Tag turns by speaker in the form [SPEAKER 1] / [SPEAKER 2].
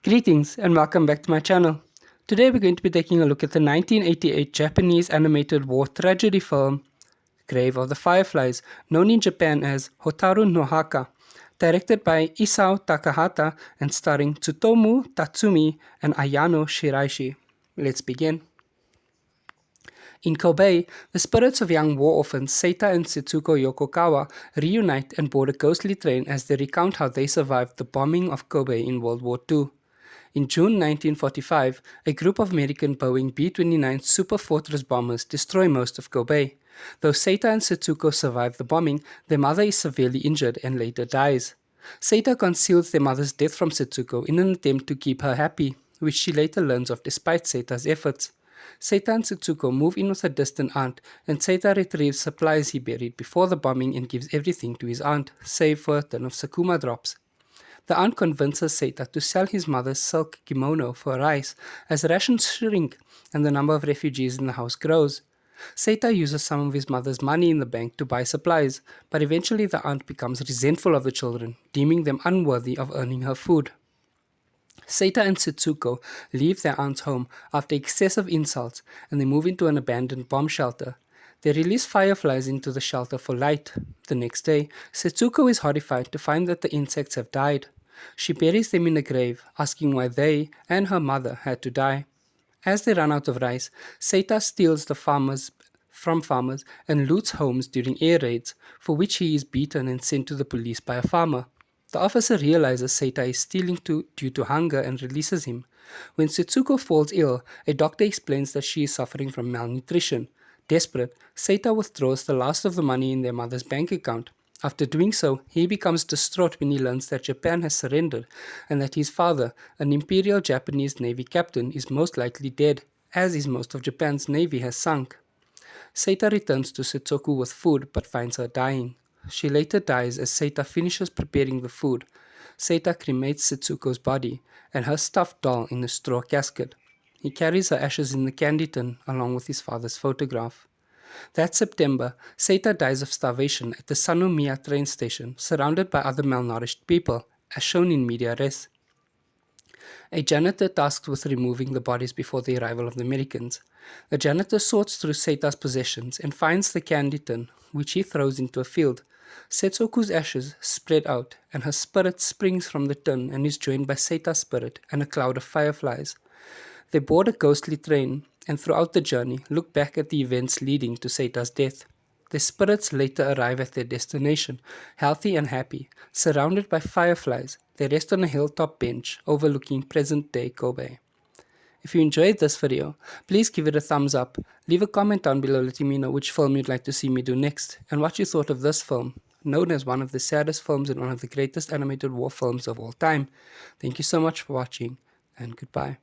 [SPEAKER 1] Greetings and welcome back to my channel. Today we're going to be taking a look at the 1988 Japanese animated war tragedy film Grave of the Fireflies, known in Japan as Hotaru No Haka, directed by Isao Takahata and starring Tsutomu, Tatsumi and Ayano Shiraishi. Let's begin. In Kobe, the spirits of young war orphans Seita and Setsuko Yokokawa reunite and board a ghostly train as they recount how they survived the bombing of Kobe in World War II. In June 1945, a group of American Boeing B-29 Super Fortress bombers destroy most of Kobe. Though Seita and Setsuko survive the bombing, their mother is severely injured and later dies. Seita conceals their mother's death from Setsuko in an attempt to keep her happy, which she later learns of despite Seita's efforts. Seita and Setsuko move in with her distant aunt, and Seita retrieves supplies he buried before the bombing and gives everything to his aunt, save for a ton of Sakuma drops. The aunt convinces Seita to sell his mother's silk kimono for rice as rations shrink and the number of refugees in the house grows. Seita uses some of his mother's money in the bank to buy supplies, but eventually the aunt becomes resentful of the children, deeming them unworthy of earning her food. Seita and Setsuko leave their aunt's home after excessive insults and they move into an abandoned bomb shelter. They release fireflies into the shelter for light. The next day, Setsuko is horrified to find that the insects have died. She buries them in a grave, asking why they and her mother had to die. As they run out of rice, Seita steals from farmers and loots homes during air raids, for which he is beaten and sent to the police by a farmer. The officer realizes Seita is stealing due to hunger and releases him. When Setsuko falls ill, a doctor explains that she is suffering from malnutrition. Desperate, Seita withdraws the last of the money in their mother's bank account. After doing so, he becomes distraught when he learns that Japan has surrendered and that his father, an Imperial Japanese Navy captain, is most likely dead, as is most of Japan's navy has sunk. Seita returns to Setsuko with food but finds her dying. She later dies as Seita finishes preparing the food. Seita cremates Setsuko's body and her stuffed doll in a straw casket. He carries her ashes in the candy tin along with his father's photograph. That September, Seita dies of starvation at the Sanomiya train station, surrounded by other malnourished people, as shown in media res. A janitor tasked with removing the bodies before the arrival of the Americans. The janitor sorts through Seita's possessions and finds the candy tin, which he throws into a field. Setsuko's ashes spread out, and her spirit springs from the tin and is joined by Seita's spirit and a cloud of fireflies. They board a ghostly train, and throughout the journey look back at the events leading to Seita's death. Their spirits later arrive at their destination, healthy and happy. Surrounded by fireflies, they rest on a hilltop bench overlooking present-day Kobe. If you enjoyed this video, please give it a thumbs up, leave a comment down below letting me know which film you'd like to see me do next, and what you thought of this film, known as one of the saddest films and one of the greatest animated war films of all time. Thank you so much for watching, and goodbye.